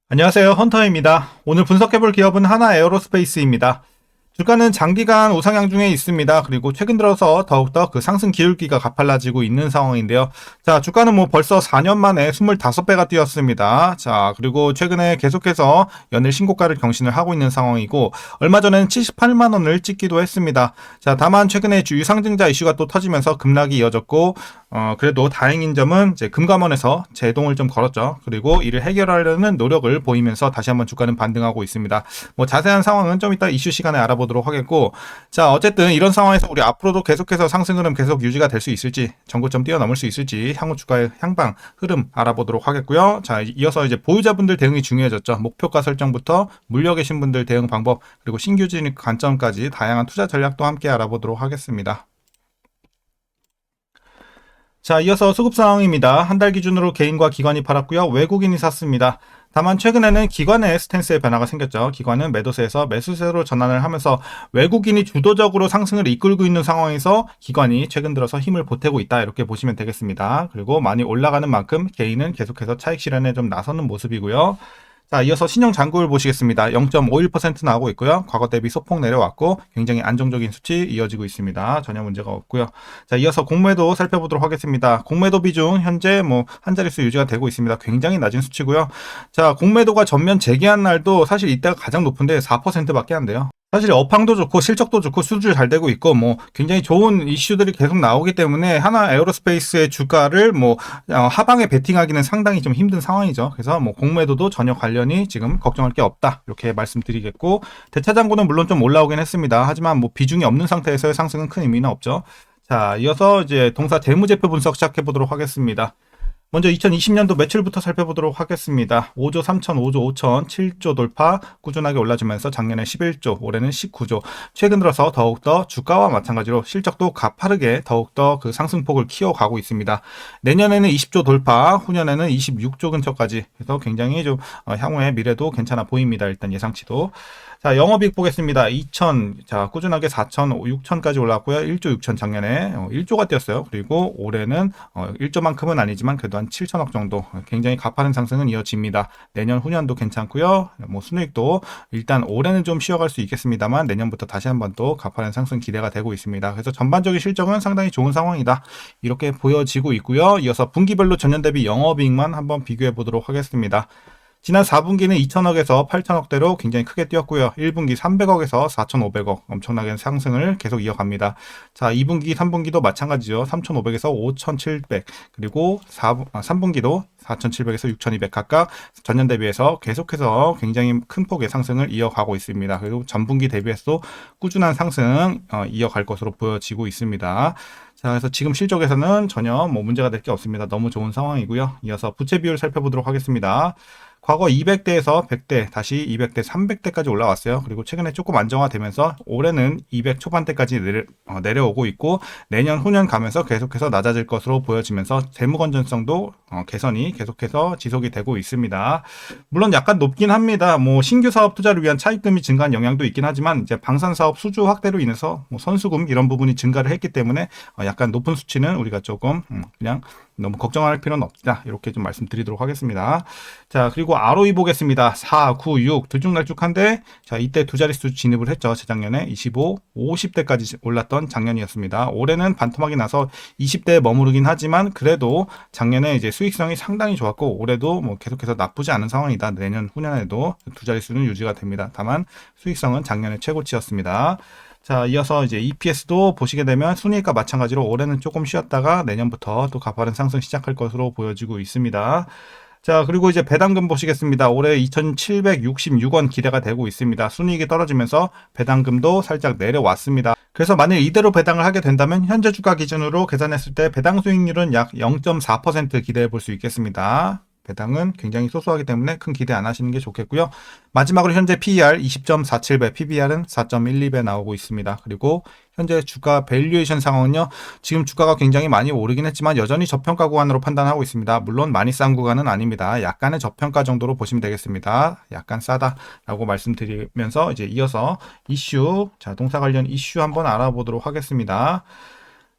안녕하세요. 헌터입니다. 오늘 분석해볼 기업은 하나에어로스페이스입니다. 주가는 장기간 우상향 중에 있습니다. 그리고 최근 들어서 더욱더 그 상승 기울기가 가팔라지고 있는 상황인데요. 자, 주가는 뭐 벌써 4년 만에 25배가 뛰었습니다. 자, 그리고 최근에 계속해서 연일 신고가를 경신을 하고 있는 상황이고, 얼마 전에는 78만 원을 찍기도 했습니다. 자, 다만 최근에 주유 상증자 이슈가 또 터지면서 급락이 이어졌고, 그래도 다행인 점은 이제 금감원에서 제동을 좀 걸었죠. 그리고 이를 해결하려는 노력을 보이면서 다시 한번 주가는 반등하고 있습니다. 뭐 자세한 상황은 좀 이따 이슈 시간에 알아보도록 하겠고, 자, 어쨌든 이런 상황에서 우리 앞으로도 계속해서 상승 흐름 계속 유지가 될 수 있을지, 전고점 뛰어넘을 수 있을지 향후 주가의 향방 흐름 알아보도록 하겠고요. 자, 이어서 이제 보유자분들 대응이 중요해졌죠. 목표가 설정부터 물려 계신 분들 대응 방법, 그리고 신규 진입 관점까지 다양한 투자 전략도 함께 알아보도록 하겠습니다. 자, 이어서 수급 상황입니다. 한 달 기준으로 개인과 기관이 팔았고요. 외국인이 샀습니다. 다만 최근에는 기관의 스탠스에 변화가 생겼죠. 기관은 매도세에서 매수세로 전환을 하면서 외국인이 주도적으로 상승을 이끌고 있는 상황에서 기관이 최근 들어서 힘을 보태고 있다, 이렇게 보시면 되겠습니다. 그리고 많이 올라가는 만큼 개인은 계속해서 차익 실현에 좀 나서는 모습이고요. 자, 이어서 신용 잔고율 보시겠습니다. 0.51% 나오고 있고요. 과거 대비 소폭 내려왔고 굉장히 안정적인 수치 이어지고 있습니다. 전혀 문제가 없고요. 자, 이어서 공매도 살펴보도록 하겠습니다. 공매도 비중 현재 뭐 한 자릿수 유지가 되고 있습니다. 굉장히 낮은 수치고요. 자, 공매도가 전면 재개한 날도 사실 이때가 가장 높은데 4%밖에 안 돼요. 사실 업황도 좋고 실적도 좋고 수주 잘 되고 있고 뭐 굉장히 좋은 이슈들이 계속 나오기 때문에 하나 에어로스페이스의 주가를 뭐 하방에 베팅하기는 상당히 좀 힘든 상황이죠. 그래서 뭐 공매도도 전혀 관련이 지금 걱정할 게 없다, 이렇게 말씀드리겠고, 대차장고는 물론 좀 올라오긴 했습니다. 하지만 뭐 비중이 없는 상태에서의 상승은 큰 의미는 없죠. 자, 이어서 이제 동사 재무제표 분석 시작해 보도록 하겠습니다. 먼저 2020년도 매출부터 살펴보도록 하겠습니다. 5조 3천, 5조 5천, 7조 돌파 꾸준하게 올라주면서 작년에 11조, 올해는 19조. 최근 들어서 더욱더 주가와 마찬가지로 실적도 가파르게 더욱더 그 상승폭을 키워가고 있습니다. 내년에는 20조 돌파, 후년에는 26조 근처까지 해서 굉장히 좀 향후의 미래도 괜찮아 보입니다. 일단 예상치도. 자, 영업이익 보겠습니다. 2천, 자, 꾸준하게 4천, 6천까지 올라왔고요. 1조 6천, 작년에 1조가 뛰었어요. 그리고 올해는 1조만큼은 아니지만 그래도 한 7천억 정도, 굉장히 가파른 상승은 이어집니다. 내년 후년도 괜찮고요. 뭐 순이익도 일단 올해는 좀 쉬어갈 수 있겠습니다만 내년부터 다시 한번 또 가파른 상승 기대가 되고 있습니다. 그래서 전반적인 실적은 상당히 좋은 상황이다, 이렇게 보여지고 있고요. 이어서 분기별로 전년 대비 영업이익만 한번 비교해 보도록 하겠습니다. 지난 4분기는 2천억에서 8천억대로 굉장히 크게 뛰었고요. 1분기 300억에서 4,500억, 엄청나게 상승을 계속 이어갑니다. 자, 2분기, 3분기도 마찬가지죠. 3,500에서 5,700, 그리고 3분기도 4,700에서 6,200 각각 전년 대비해서 계속해서 굉장히 큰 폭의 상승을 이어가고 있습니다. 그리고 전분기 대비해서도 꾸준한 상승 이어갈 것으로 보여지고 있습니다. 자, 그래서 지금 실적에서는 전혀 뭐 문제가 될 게 없습니다. 너무 좋은 상황이고요. 이어서 부채 비율 살펴보도록 하겠습니다. 과거 200대에서 100대, 다시 200대, 300대까지 올라왔어요. 그리고 최근에 조금 안정화되면서 올해는 200 초반대까지 내려오고 있고, 내년 후년 가면서 계속해서 낮아질 것으로 보여지면서 재무 건전성도 개선이 계속해서 지속이 되고 있습니다. 물론 약간 높긴 합니다. 뭐 신규 사업 투자를 위한 차입금이 증가한 영향도 있긴 하지만 이제 방산 사업 수주 확대로 인해서 뭐 선수금 이런 부분이 증가를 했기 때문에 약간 높은 수치는 우리가 조금 그냥 너무 걱정할 필요는 없다, 이렇게 좀 말씀드리도록 하겠습니다. 자, 그리고 ROE 보겠습니다. 4, 9, 6 들쭉날쭉한데, 자, 이때 두 자릿수 진입을 했죠. 재작년에 25, 50대까지 올랐던 작년이었습니다. 올해는 반토막이 나서 20대에 머무르긴 하지만 그래도 작년에 이제 수익성이 상당히 좋았고 올해도 뭐 계속해서 나쁘지 않은 상황이다. 내년 후년에도 두 자릿수는 유지가 됩니다. 다만 수익성은 작년에 최고치였습니다. 자, 이어서 이제 EPS도 보시게 되면 순이익과 마찬가지로 올해는 조금 쉬었다가 내년부터 또 가파른 상승 시작할 것으로 보여지고 있습니다. 자, 그리고 이제 배당금 보시겠습니다. 올해 2,766원 기대가 되고 있습니다. 순이익이 떨어지면서 배당금도 살짝 내려왔습니다. 그래서 만일 이대로 배당을 하게 된다면 현재 주가 기준으로 계산했을 때 배당 수익률은 약 0.4% 기대해 볼 수 있겠습니다. 배당은 굉장히 소소하기 때문에 큰 기대 안 하시는 게 좋겠고요. 마지막으로 현재 PER 20.47배, PBR은 4.12배 나오고 있습니다. 그리고 현재 주가 밸류에이션 상황은요, 지금 주가가 굉장히 많이 오르긴 했지만 여전히 저평가 구간으로 판단하고 있습니다. 물론 많이 싼 구간은 아닙니다. 약간의 저평가 정도로 보시면 되겠습니다. 약간 싸다라고 말씀드리면서 이제 이어서 이슈, 자동차 관련 이슈 한번 알아보도록 하겠습니다.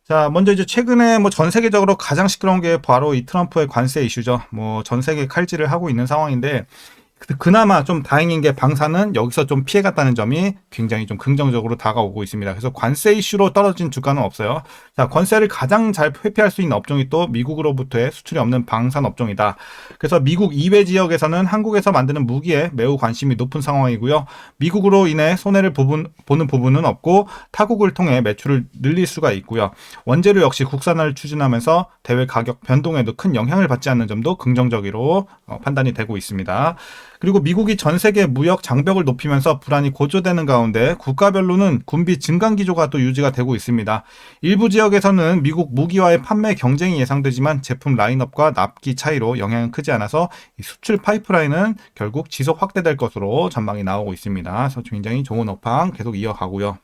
자, 먼저 이제 최근에 뭐 전 세계적으로 가장 시끄러운 게 바로 이 트럼프의 관세 이슈죠. 뭐 전 세계 칼질을 하고 있는 상황인데, 그나마 좀 다행인 게 방사는 여기서 좀 피해갔다는 점이 굉장히 좀 긍정적으로 다가오고 있습니다. 그래서 관세 이슈로 떨어진 주가는 없어요. 자, 관세를 가장 잘 회피할 수 있는 업종이 또 미국으로부터의 수출이 없는 방산 업종이다. 그래서 미국 이외 지역에서는 한국에서 만드는 무기에 매우 관심이 높은 상황이고요. 미국으로 인해 손해를 보는 부분은 없고 타국을 통해 매출을 늘릴 수가 있고요. 원재료 역시 국산화를 추진하면서 대외 가격 변동에도 큰 영향을 받지 않는 점도 긍정적으로 판단이 되고 있습니다. 그리고 미국이 전 세계 무역 장벽을 높이면서 불안이 고조되는 가운데 국가별로는 군비 증강 기조가 또 유지가 되고 있습니다. 일부 지역에서는 미국 무기와의 판매 경쟁이 예상되지만 제품 라인업과 납기 차이로 영향은 크지 않아서 수출 파이프라인은 결국 지속 확대될 것으로 전망이 나오고 있습니다. 그래서 굉장히 좋은 업황 계속 이어가고요.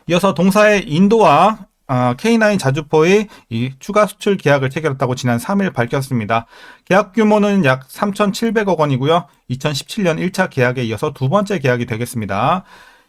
이어서 동사의 인도와 K9 자주포의 이 추가 수출 계약을 체결했다고 지난 3일 밝혔습니다. 계약 규모는 약 3,700억 원이고요. 2017년 1차 계약에 이어서 두 번째 계약이 되겠습니다.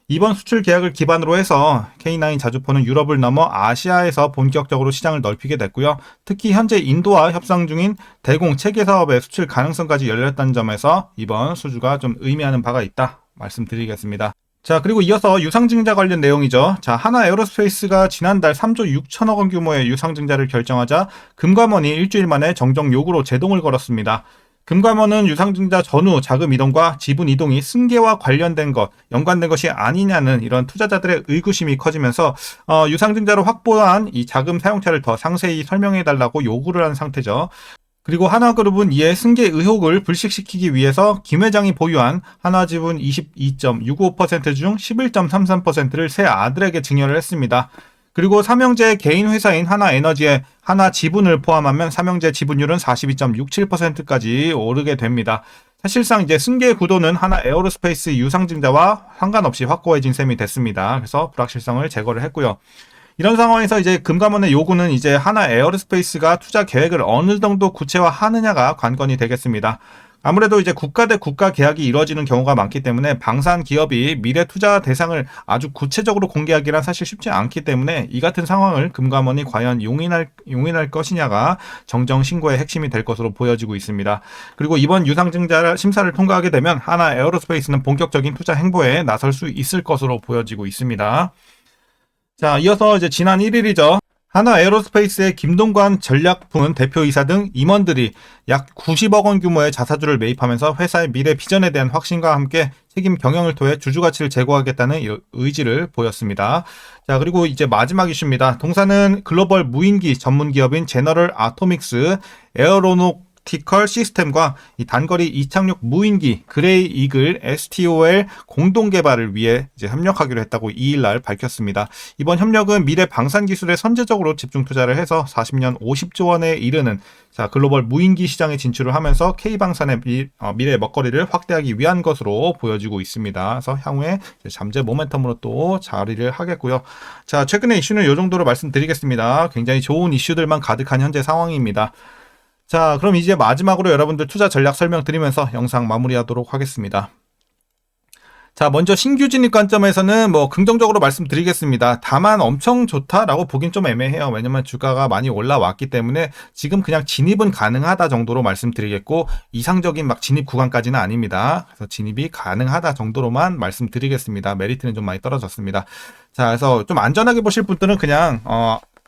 이번 수출 계약을 기반으로 해서 K9 자주포는 유럽을 넘어 아시아에서 본격적으로 시장을 넓히게 됐고요. 특히 현재 인도와 협상 중인 대공 체계 사업의 수출 가능성까지 열렸다는 점에서 이번 수주가 좀 의미하는 바가 있다 말씀드리겠습니다. 자, 그리고 이어서 유상증자 관련 내용이죠. 자, 하나에어로스페이스가 지난달 3조 6천억 원 규모의 유상증자를 결정하자 금감원이 일주일 만에 정정 요구로 제동을 걸었습니다. 금감원은 유상증자 전후 자금 이동과 지분 이동이 승계와 관련된 것, 연관된 것이 아니냐는 이런 투자자들의 의구심이 커지면서 유상증자로 확보한 이 자금 사용처를 더 상세히 설명해달라고 요구를 한 상태죠. 그리고 하나그룹은 이에 승계 의혹을 불식시키기 위해서 김 회장이 보유한 하나지분 22.65% 중 11.33%를 새 아들에게 증여를 했습니다. 그리고 삼형제의 개인 회사인 하나에너지의 하나지분을 포함하면 삼형제 지분율은 42.67%까지 오르게 됩니다. 사실상 이제 승계 구도는 하나에어로스페이스 유상증자와 상관없이 확고해진 셈이 됐습니다. 그래서 불확실성을 제거를 했고요. 이런 상황에서 이제 금감원의 요구는 이제 하나에어로스페이스가 투자 계획을 어느 정도 구체화하느냐가 관건이 되겠습니다. 아무래도 이제 국가 대 국가 계약이 이루어지는 경우가 많기 때문에 방산 기업이 미래 투자 대상을 아주 구체적으로 공개하기란 사실 쉽지 않기 때문에 이 같은 상황을 금감원이 과연 용인할 것이냐가 정정 신고의 핵심이 될 것으로 보여지고 있습니다. 그리고 이번 유상증자 심사를 통과하게 되면 하나에어로스페이스는 본격적인 투자 행보에 나설 수 있을 것으로 보여지고 있습니다. 자, 이어서 이제 지난 1일이죠. 하나에어로스페이스의 김동관 전략부문 대표이사 등 임원들이 약 90억 원 규모의 자사주를 매입하면서 회사의 미래 비전에 대한 확신과 함께 책임 경영을 통해 주주 가치를 제고하겠다는 의지를 보였습니다. 자, 그리고 이제 마지막 이슈입니다. 동사는 글로벌 무인기 전문 기업인 제너럴 아토믹스 에어로노티컬 시스템과 이 단거리 이착륙 무인기 그레이 이글 STOL 공동 개발을 위해 이제 협력하기로 했다고 2일날 밝혔습니다. 이번 협력은 미래 방산 기술에 선제적으로 집중 투자를 해서 40년 50조 원에 이르는 글로벌 무인기 시장에 진출을 하면서 K방산의 미래 먹거리를 확대하기 위한 것으로 보여지고 있습니다. 그래서 향후에 잠재 모멘텀으로 또 자리를 하겠고요. 자, 최근의 이슈는 이 정도로 말씀드리겠습니다. 굉장히 좋은 이슈들만 가득한 현재 상황입니다. 자, 그럼 이제 마지막으로 여러분들 투자 전략 설명드리면서 영상 마무리하도록 하겠습니다. 자, 먼저 신규 진입 관점에서는 긍정적으로 말씀드리겠습니다. 다만 엄청 좋다라고 보긴 좀 애매해요. 왜냐면 주가가 많이 올라왔기 때문에 지금 그냥 진입은 가능하다 정도로 말씀드리겠고 이상적인 진입 구간까지는 아닙니다. 그래서 진입이 가능하다 정도로만 말씀드리겠습니다. 메리트는 좀 많이 떨어졌습니다. 자, 그래서 좀 안전하게 보실 분들은 그냥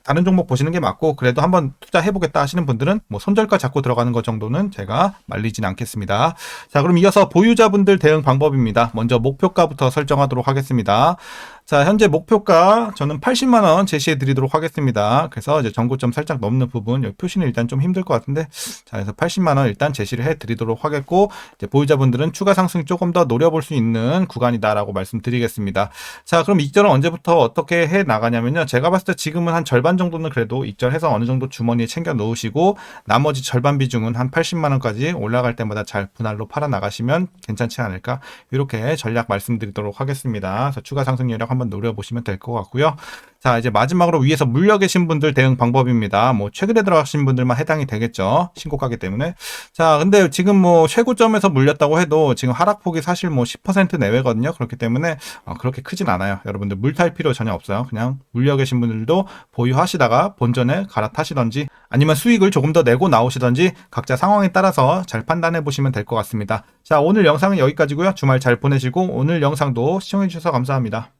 다른 종목 보시는 게 맞고 그래도 한번 투자해보겠다 하시는 분들은 손절가 잡고 들어가는 것 정도는 제가 말리진 않겠습니다. 자, 그럼 이어서 보유자분들 대응 방법입니다. 먼저 목표가부터 설정하도록 하겠습니다. 자, 현재 목표가 저는 80만 원 제시해 드리도록 하겠습니다. 그래서 이제 전고점 살짝 넘는 부분 여기 표시는 일단 좀 힘들 것 같은데 자, 그래서 80만 원 일단 제시를 해 드리도록 하겠고 이제 보유자분들은 추가 상승 조금 더 노려볼 수 있는 구간이다라고 말씀드리겠습니다. 자, 그럼 익절은 언제부터 어떻게 해 나가냐면요. 제가 봤을 때 지금은 한 절반 정도는 그래도 익절해서 어느 정도 주머니에 챙겨 놓으시고 나머지 절반 비중은 한 80만 원까지 올라갈 때마다 잘 분할로 팔아 나가시면 괜찮지 않을까 이렇게 전략 말씀드리도록 하겠습니다. 그래서 추가 상승 여력 한번 노려보시면 될 것 같고요. 자, 이제 마지막으로 위에서 물려 계신 분들 대응 방법입니다. 최근에 들어가신 분들만 해당이 되겠죠. 신고가기 때문에. 자, 근데 지금 최고점에서 물렸다고 해도 지금 하락폭이 사실 10% 내외거든요. 그렇기 때문에 그렇게 크진 않아요. 여러분들 물 탈 필요 전혀 없어요. 그냥 물려 계신 분들도 보유하시고 하시다가 본전에 갈아타시던지 아니면 수익을 조금 더 내고 나오시던지 각자 상황에 따라서 잘 판단해 보시면 될 것 같습니다. 자, 오늘 영상은 여기까지고요. 주말 잘 보내시고 오늘 영상도 시청해 주셔서 감사합니다.